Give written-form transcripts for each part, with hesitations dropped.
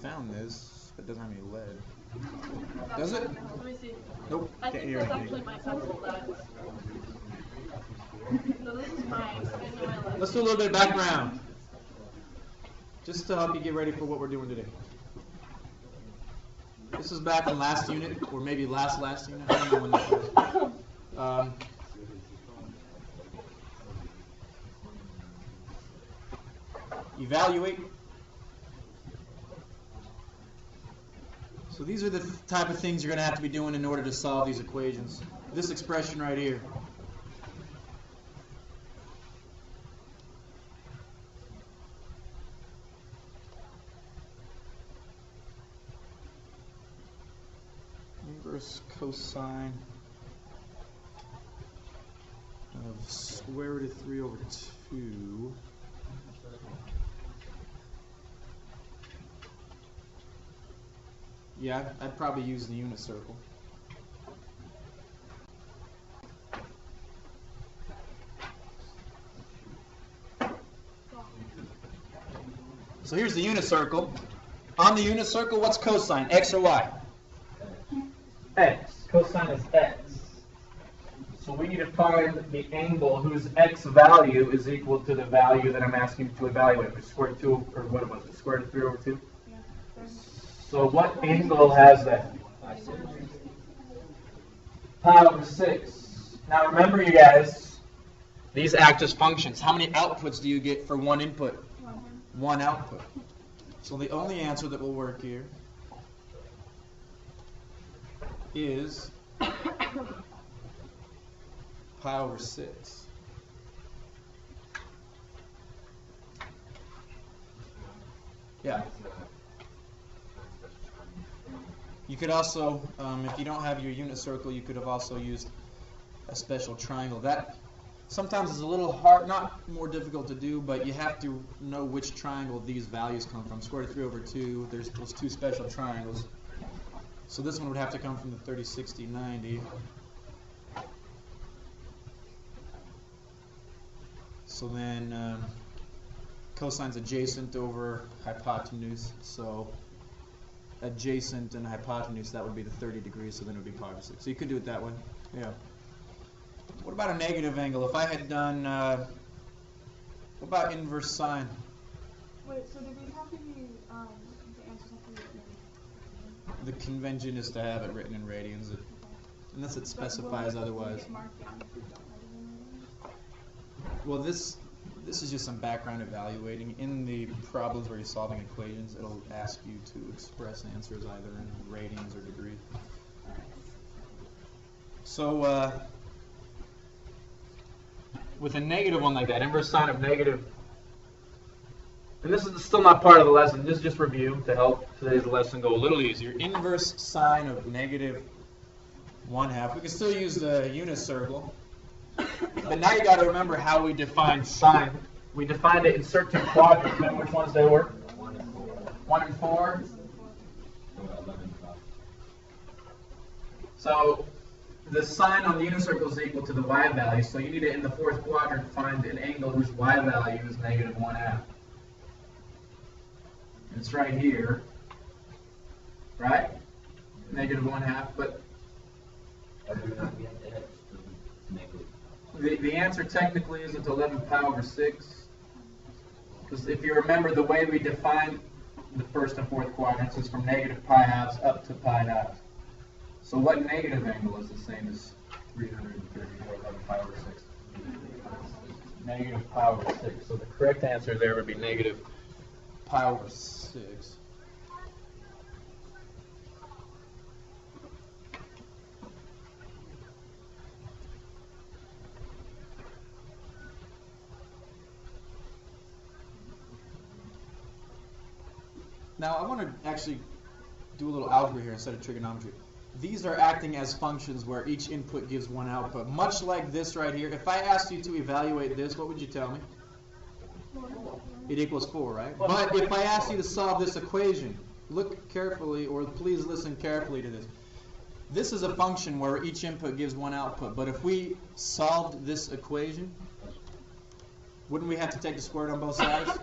found this, but it doesn't have any lead. Does it? Let me see. Nope. I Can't think hear that's anything. actually my pencil that. No, this is mine. Let's do a little bit of background, just to help you get ready for what we're doing today. This is back in last unit, or maybe last unit. I don't know when this was. Evaluate. So these are the type of things you're going to have to be doing in order to solve these equations. This expression right here. Inverse cosine of square root of 3 over 2. Yeah, I'd probably use the unit circle. So here's the unit circle. On the unit circle, what's cosine? X or Y? X. Cosine is X. So we need to find the angle whose X value is equal to the value that I'm asking you to evaluate, which is square root 2, or what was it, square root of 3 over 2? Yeah. So what angle has that? Pi over 6. Now remember, you guys, These act as functions. How many outputs do you get for one input? One output. So the only answer that will work here is pi over 6. Yeah. You could also, if you don't have your unit circle, you could have also used a special triangle. That sometimes is a little hard, not more difficult to do, but you have to know which triangle these values come from. Square root of 3 over 2, there's those two special triangles. So this one would have to come from the 30, 60, 90. So then cosine's adjacent over hypotenuse. So adjacent and hypotenuse, that would be the 30 degrees, so then it would be pi over 6. So you could do it that way. Yeah. What about a negative angle? If I had done, what about inverse sine? Wait, so do these have to be, the answers have to be written in? The convention is to have it written in radians, unless it specifies otherwise. Well, this is just some background evaluating. In the problems where you're solving equations, it'll ask you to express answers either in radians or degrees. So with a negative one like that, inverse sine of negative, and this is still not part of the lesson, this is just review to help today's lesson go a little easier. Inverse sine of negative 1/2. We can still use the unit circle. But now you got to remember how we define sine. We defined it in certain quadrants. Remember which ones they were? 1 and 4. So the sine on the unit circle is equal to the y value. So you need to, in the fourth quadrant, find an angle whose y value is negative 1/2. It's right here, right? Negative 1/2. But the answer technically isn't 11 pi over 6. Because if you remember, the way we define the first and fourth quadrants is from negative pi halves up to pi halves. So what negative angle is the same as 334, 11 pi over 6? Negative pi over 6. So the correct answer there would be negative pi over 6. Now, I want to actually do a little algebra here instead of trigonometry. These are acting as functions where each input gives one output. Much like this right here, if I asked you to evaluate this, what would you tell me? It equals 4, right? But if I asked you to solve this equation, look carefully, or please listen carefully to this. This is a function where each input gives one output. But if we solved this equation, wouldn't we have to take the square root on both sides?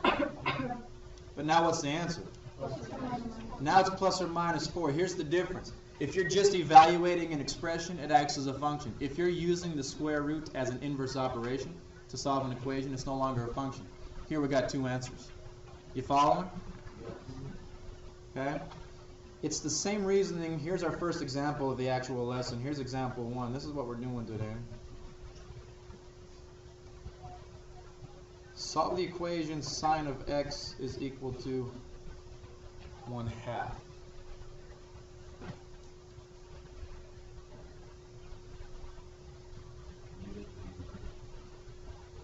But now what's the answer? Now it's plus or minus 4. Here's the difference. If you're just evaluating an expression, it acts as a function. If you're using the square root as an inverse operation to solve an equation, it's no longer a function. Here we got two answers. You following? Okay? It's the same reasoning. Here's our first example of the actual lesson. Here's example 1. This is what we're doing today. Solve the equation sine of x is equal to 1/2.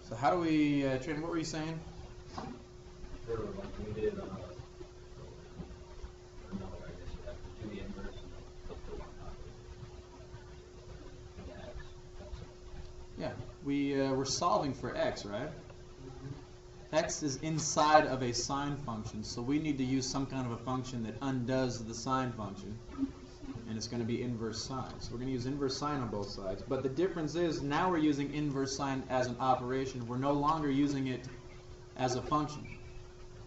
So how do we, Trent, what were you saying? Sure, like we did, no, I guess you have to do the inverse and flip the 1/2. Yeah, we're solving for x, right? X is inside of a sine function, so we need to use some kind of a function that undoes the sine function, and it's going to be inverse sine. So we're going to use inverse sine on both sides. But the difference is now we're using inverse sine as an operation. We're no longer using it as a function.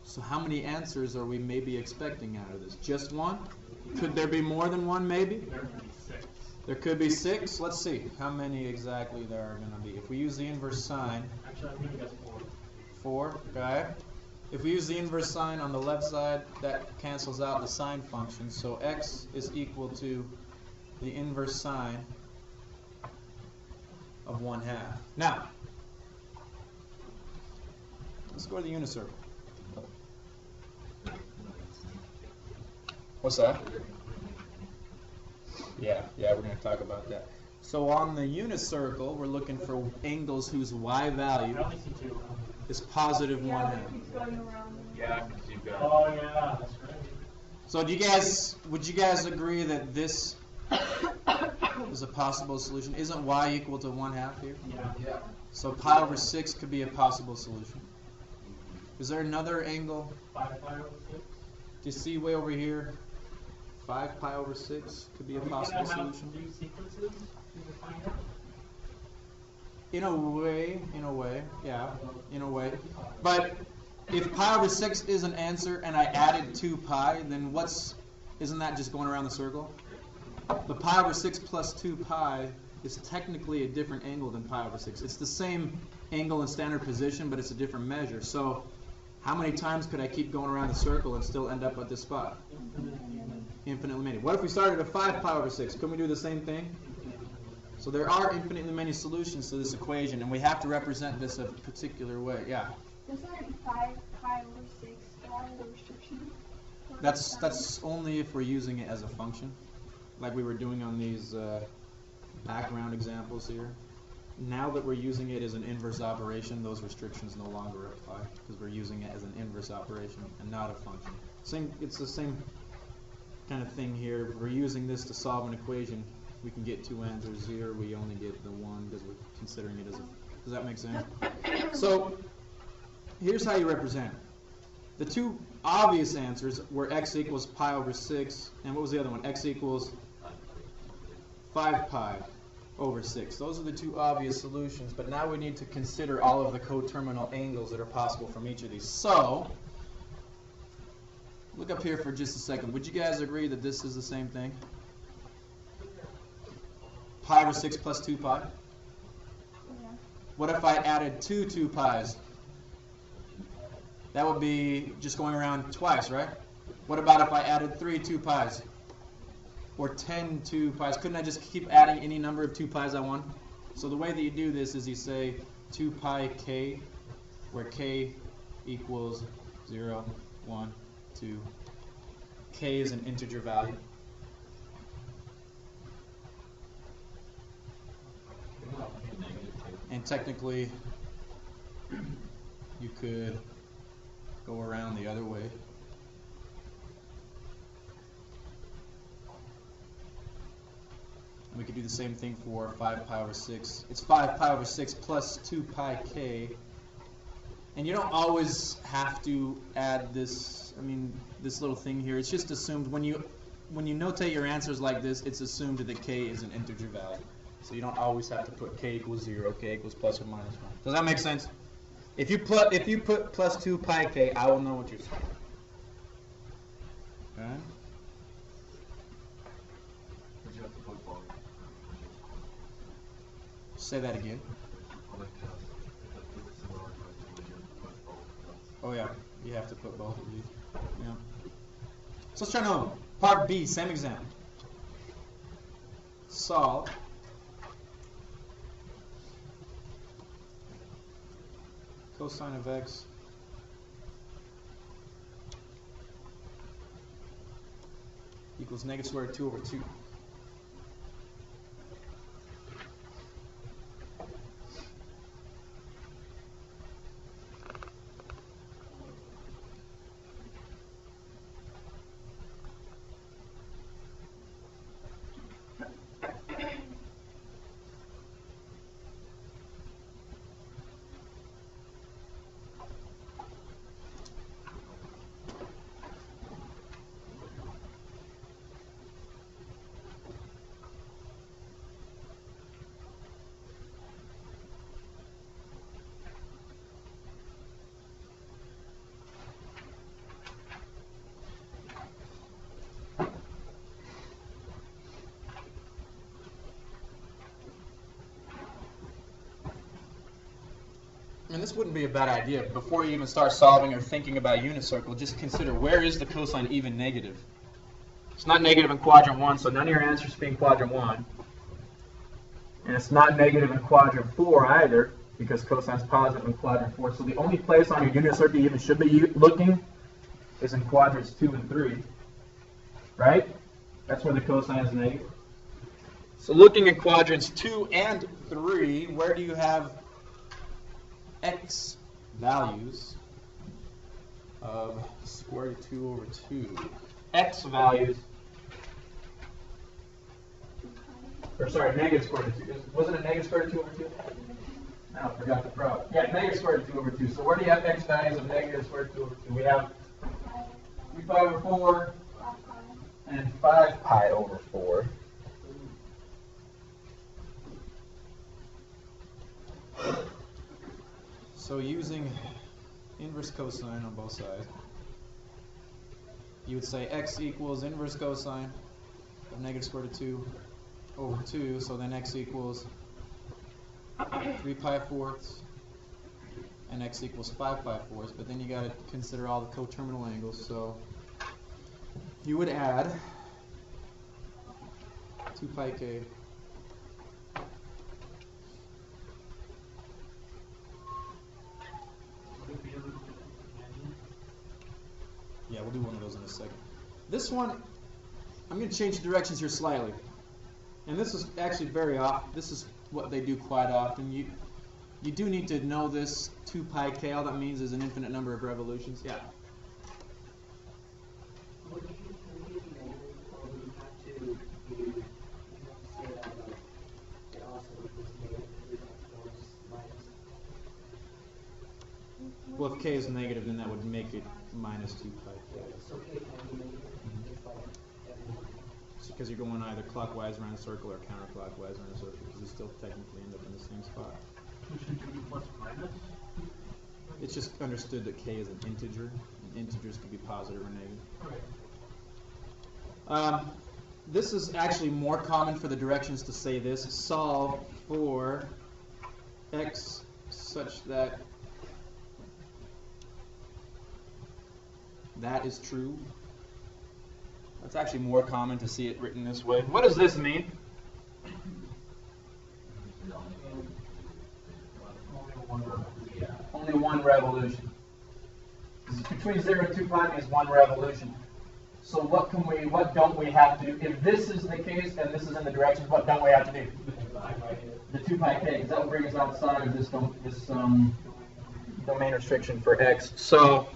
So how many answers are we maybe expecting out of this? Just one? Could there be more than one maybe? There could be 6. There could be 6. Let's see how many exactly there are going to be. If we use the inverse sine, Actually, I'm going to guess 4. 4, okay. If we use the inverse sine on the left side, that cancels out the sine function. So x is equal to the inverse sine of 1/2. Now, let's go to the unit circle. What's that? Yeah, we're going to talk about that. So on the unit circle, we're looking for angles whose y value I only see 2. is positive Yeah, 1/2. it keeps going around. Yeah, I can see you got Oh, yeah, that's right. So would you guys agree that this is a possible solution? Isn't y equal to 1/2 here? Yeah. So pi over 6 could be a possible solution. Is there another angle? 5 pi over 6. Do you see way over here? 5 pi over 6 could be a possible solution. Do sequences to find out? In a way, yeah, in a way. But if pi over 6 is an answer and I added 2 pi, then isn't that just going around the circle? The pi over 6 plus 2 pi is technically a different angle than pi over 6. It's the same angle in standard position, but it's a different measure. So how many times could I keep going around the circle and still end up at this spot? Infinitely many. What if we started at 5 pi over 6? Couldn't we do the same thing? So there are infinitely many solutions to this equation, and we have to represent this a particular way. Yeah. Doesn't 5 pi over 6 have the restriction? That's only if we're using it as a function, like we were doing on these background examples here. Now that we're using it as an inverse operation, those restrictions no longer apply because we're using it as an inverse operation and not a function. It's the same kind of thing here. If we're using this to solve an equation, we can get 2 answers here. We only get the 1 because we're considering it as a. Does that make sense? So here's how you represent it. The two obvious answers were x equals pi over 6, and what was the other one? X equals 5 pi over 6. Those are the two obvious solutions, but now we need to consider all of the coterminal angles that are possible from each of these. So, look up here for just a second. Would you guys agree that this is the same thing? Pi over 6 plus 2 pi? Yeah. What if I added 2 pi's? That would be just going around twice, right? What about if I added 3 2 pi's? Or 10 2 pi's? Couldn't I just keep adding any number of 2 pi's I want? So the way that you do this is you say 2 pi k, where k equals 0, 1, 2. K is an integer value. And technically, you could go around the other way. And we could do the same thing for 5 pi over 6. It's 5 pi over 6 plus 2 pi k. And you don't always have to add this, this little thing here. It's just assumed when you notate your answers like this, it's assumed that k is an integer value. So you don't always have to put k equals 0, k equals plus or minus 1. Does that make sense? If you put plus 2 pi k, I will know what you're saying. Okay? Say that again. Oh yeah, you have to put both of these. Yeah. So let's try another one. Part B, same example. Solve. Cosine of x equals negative square root 2 over 2. And this wouldn't be a bad idea. Before you even start solving or thinking about unit circle, just consider where is the cosine even negative? It's not negative in quadrant 1, so none of your answers be in quadrant 1. And it's not negative in quadrant 4 either, because cosine's positive in quadrant 4. So the only place on your unit circle you even should be looking is in quadrants 2 and 3. Right? That's where the cosine is negative. So looking at quadrants 2 and 3, where do you have x values of square root 2 over 2? X values. Or sorry, negative square root of 2. Wasn't it negative square root of 2 over 2? No, I forgot the problem. Yeah, negative square root of 2 over 2. So where do you have x values of negative square root of 2 over 2? We have 3 pi over 4 and 5 pi over 4. So using inverse cosine on both sides, you would say x equals inverse cosine of negative square root of 2 over 2, so then x equals 3 pi fourths and x equals 5 pi fourths, but then you got to consider all the coterminal angles, so you would add 2 pi k Yeah, we'll do one of those in a second. This one, I'm going to change the directions here slightly. And this is actually very often, this is what they do quite often. You do need to know this 2 pi k. All that means is an infinite number of revolutions. Yeah. Well, if k is negative, then that would make it minus 2 pi k. Because you're going either clockwise around a circle or counterclockwise around a circle, because you still technically end up in the same spot. Plus minus? It's just understood that k is an integer, and integers can be positive or negative. Okay. This is actually more common for the directions to say this. Solve for x such that that is true. That's actually more common to see it written this way. What does this mean? Only one revolution. Between 0 and 2 pi is one revolution. So what don't we have to do? If this is the case and this is in the directions, what don't we have to do? The 2 pi k, because that will bring us outside of this domain restriction for x. So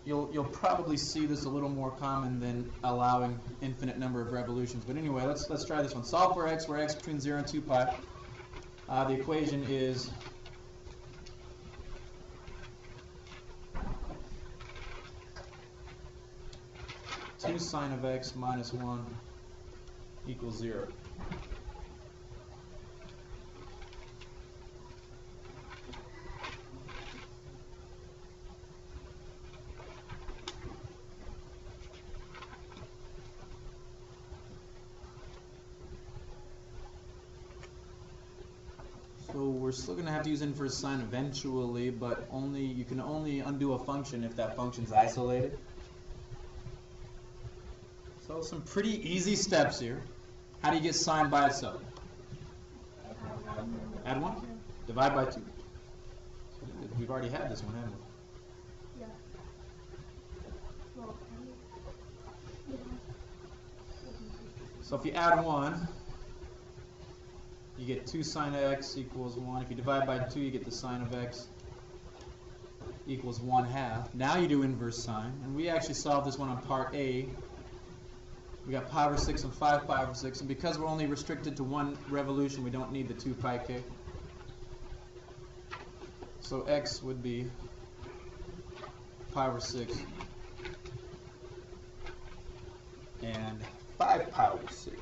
you'll probably see this a little more common than allowing infinite number of revolutions. But anyway, let's try this one. Solve for x, where x between 0 and 2 pi. The equation is two sine of x minus 1 equals 0. still going to have to use inverse sine eventually, but you can only undo a function if that function's isolated. So some pretty easy steps here. How do you get sine by itself? Add 1? Divide by 2. We've already had this one, haven't we? Yeah. Well, yeah. So if you add 1, you get 2 sine of x equals 1. If you divide by 2, you get the sine of x equals 1/2. Now you do inverse sine, and we actually solved this one on part A. We got pi over 6 and 5 pi over 6, and because we're only restricted to one revolution, we don't need the 2 pi k. So x would be pi over 6 and 5 pi over 6.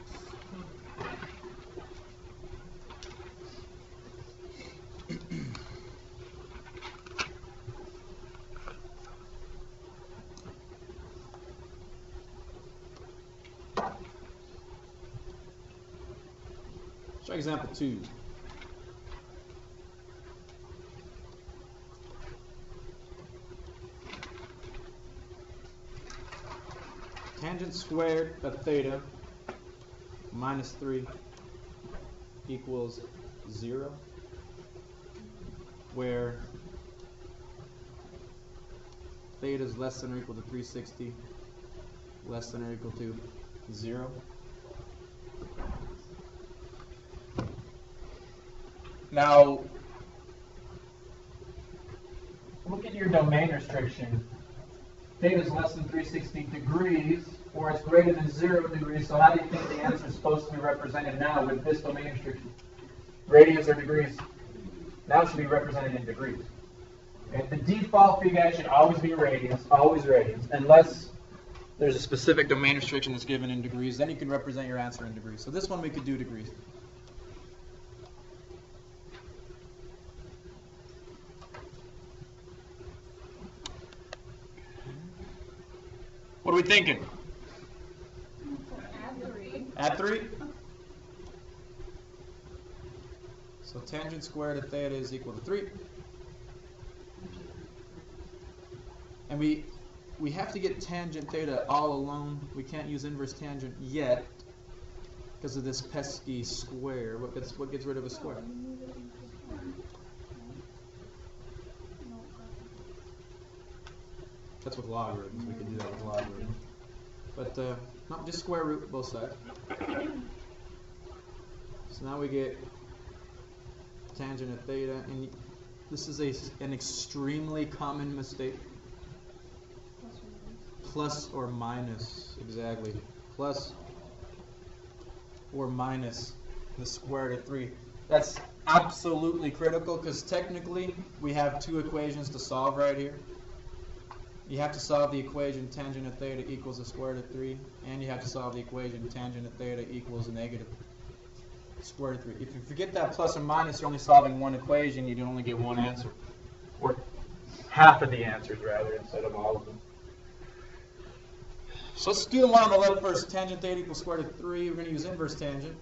Try example 2. Tangent squared of theta minus 3 equals 0, where theta is less than or equal to 360, less than or equal to 0. Now, Look at your domain restriction. Theta is less than 360 degrees, or it's greater than 0 degrees. So how do you think the answer is supposed to be represented now with this domain restriction? Radians or degrees? Now it should be represented in degrees. And the default for you guys should always be radians, unless there's a specific domain restriction that's given in degrees. Then you can represent your answer in degrees. So this one we could do degrees. What are we thinking? Add 3. Add 3? So tangent squared of theta is equal to 3. And we have to get tangent theta all alone. We can't use inverse tangent yet because of this pesky square. What gets rid of a square? That's with logarithms. We can do that with logarithms. But not just square root both sides. So now we get tangent of theta, and this is an extremely common mistake. Plus or minus, exactly. Plus or minus the square root of 3. That's absolutely critical because technically we have 2 equations to solve right here. You have to solve the equation tangent of theta equals the square root of 3, and you have to solve the equation tangent of theta equals negative square root of 3. If you forget that plus or minus, you're only solving one equation, you can only get one answer. or half of the answers rather instead of all of them. So let's do the one on the left first. Tangent theta equals square root of 3. We're going to use inverse tangent.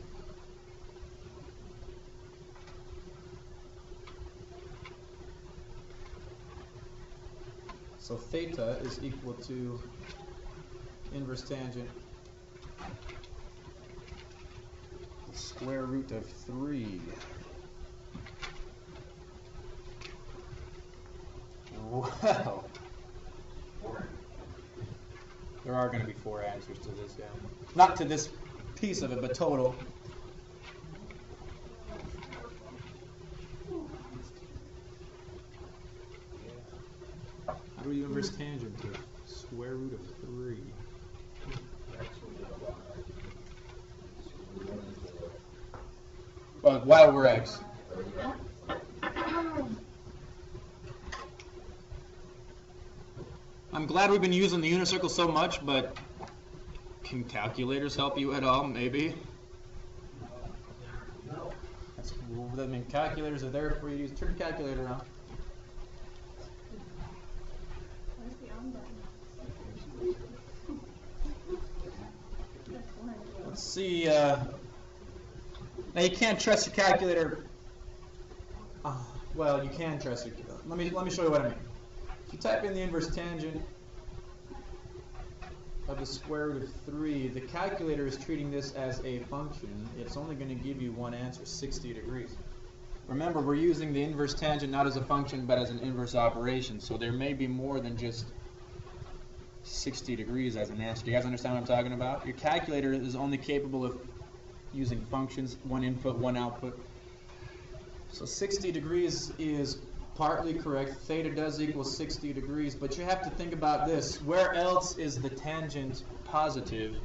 So theta is equal to inverse tangent square root of 3. Wow. There are going to be 4 answers to this, yeah. Not to this piece of it, but total. How do we inverse tangent to square root of 3? Y over x. I'm glad we've been using the unit circle so much, but can calculators help you at all? Maybe. I mean, calculators are there for you to use. Turn your calculator on. Where's the on button? Let's see. Now you can't trust your calculator Well, you can try to. Let me show you what I mean. If you type in the inverse tangent of the square root of 3, the calculator is treating this as a function. It's only going to give you one answer, 60 degrees. Remember, we're using the inverse tangent not as a function, but as an inverse operation. So there may be more than just 60 degrees as an answer. Do you guys understand what I'm talking about? Your calculator is only capable of using functions, one input, one output. So 60 degrees is partly correct. Theta does equal 60 degrees, but you have to think about this. Where else is the tangent positive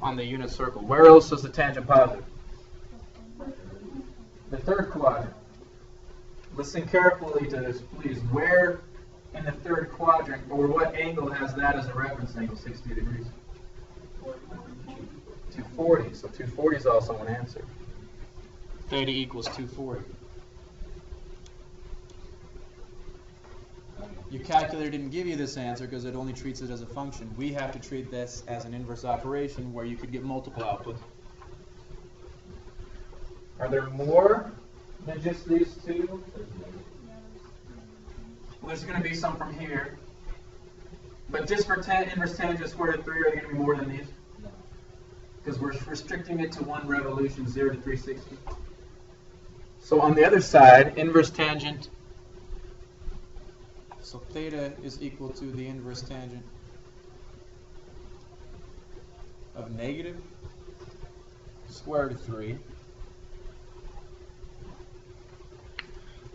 on the unit circle? Where else is the tangent positive? The third quadrant. Listen carefully to this, please. Where in the third quadrant, or what angle has that as a reference angle, 60 degrees? 240. So 240 is also an answer. Theta equals 240. Your calculator didn't give you this answer because it only treats it as a function. We have to treat this as an inverse operation where you could get multiple outputs. Are there more than just these two? Well, there's going to be some from here. But just for inverse tangent square root of 3, are there going to be more than these? Because we're restricting it to one revolution, 0 to 360. So on the other side, inverse tangent. So theta is equal to the inverse tangent of negative square root of 3.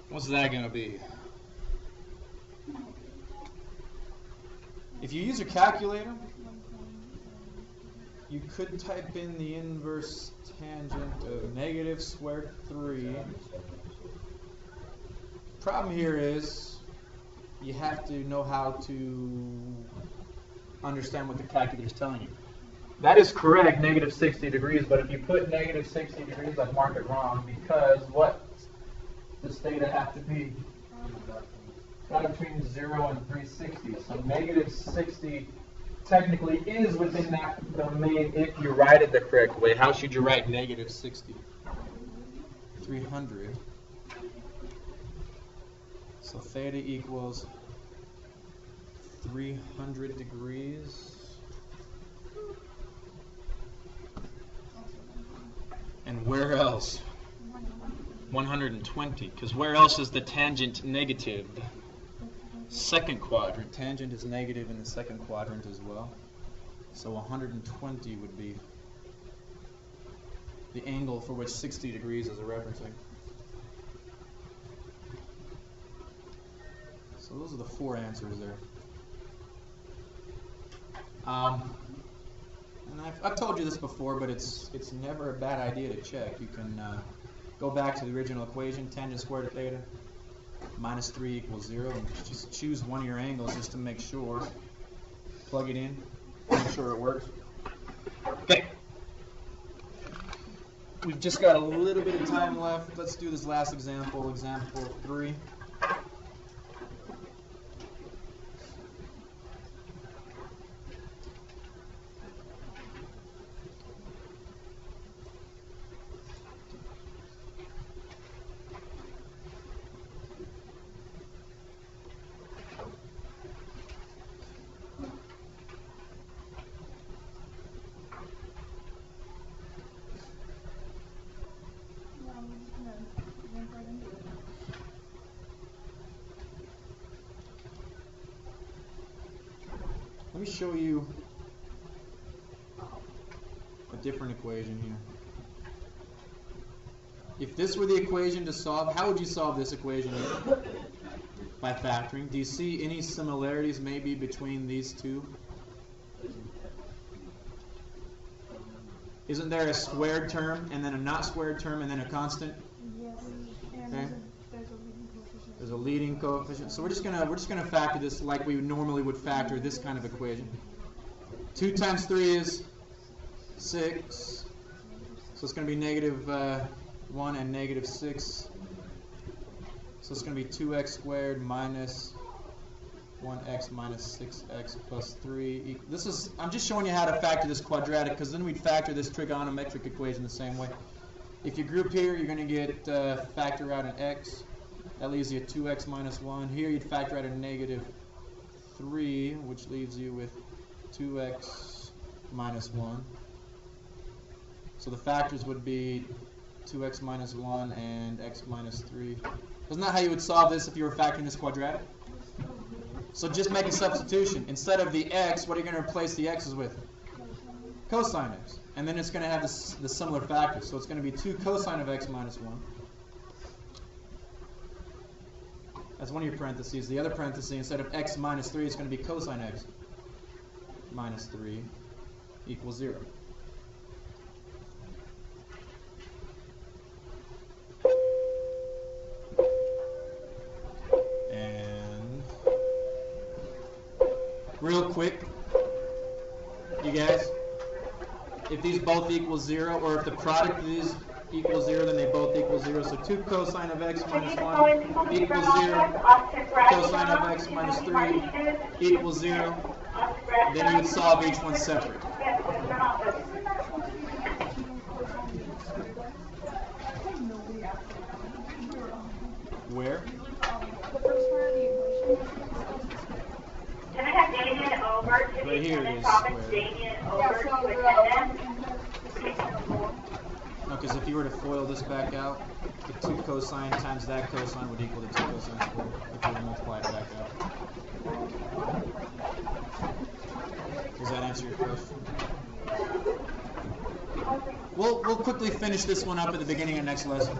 What's that going to be? If you use a calculator, you could type in the inverse tangent of negative square root of 3. Problem here is you have to know how to understand what the calculator is telling you. That is correct, negative 60 degrees, but if you put negative 60 degrees, I'd mark it wrong, because what does theta have to be? Got between 0 and 360. So negative 60 technically is within that domain if you write it the correct way. How should you write negative 60? 300. So theta equals 300 degrees. And where else? 120. Because where else is the tangent negative? Second quadrant. Tangent is negative in the second quadrant as well. So 120 would be the angle for which 60 degrees is a referencing. So those are the 4 answers there. And I've told you this before, but it's never a bad idea to check. You can go back to the original equation, tangent squared of theta minus 3 equals 0, and just choose one of your angles just to make sure. Plug it in, make sure it works. Okay. We've just got a little bit of time left. Let's do this last example, example 3. Let me show you a different equation here. If this were the equation to solve, how would you solve this equation here? By factoring. Do you see any similarities maybe between these two? Isn't there a squared term and then a not squared term and then a constant? Yes. And Okay. there's a leading coefficient. There's a leading coefficient. So we're just gonna factor this like we normally would factor this kind of equation. 2 times 3 is 6. So it's gonna be negative 1 and negative 6. So it's gonna be 2x squared minus 1x minus 6x plus 3. I'm just showing you how to factor this quadratic, because then we'd factor this trigonometric equation the same way. If you group here, you're going to get factor out an x. That leaves you 2x minus 1. Here you'd factor out a negative 3, which leaves you with 2x minus 1. So the factors would be 2x minus 1 and x minus 3. Isn't that how you would solve this if you were factoring this quadratic? So just make a substitution. Instead of the x, what are you going to replace the x's with? Cosine x. And then it's going to have the similar factors. So it's going to be 2 cosine of x minus 1. That's one of your parentheses. The other parenthesis, instead of x minus 3, it's going to be cosine x minus 3 equals 0. And real quick, you guys, if these both equal 0, or if the product of these equals 0, then they both equal 0. So 2 cosine of x minus 1 equals 0. Cosine of x minus 3 equals 0. Then you would solve each one separate. Where? Can I have Damien over to Right here the it is. province? Where? Damien over to attendance. No, because if you were to FOIL this back out, the 2 cosine times that cosine would equal the 2 cosine squared if you were to multiply it back out. Does that answer your question? We'll quickly finish this one up at the beginning of next lesson.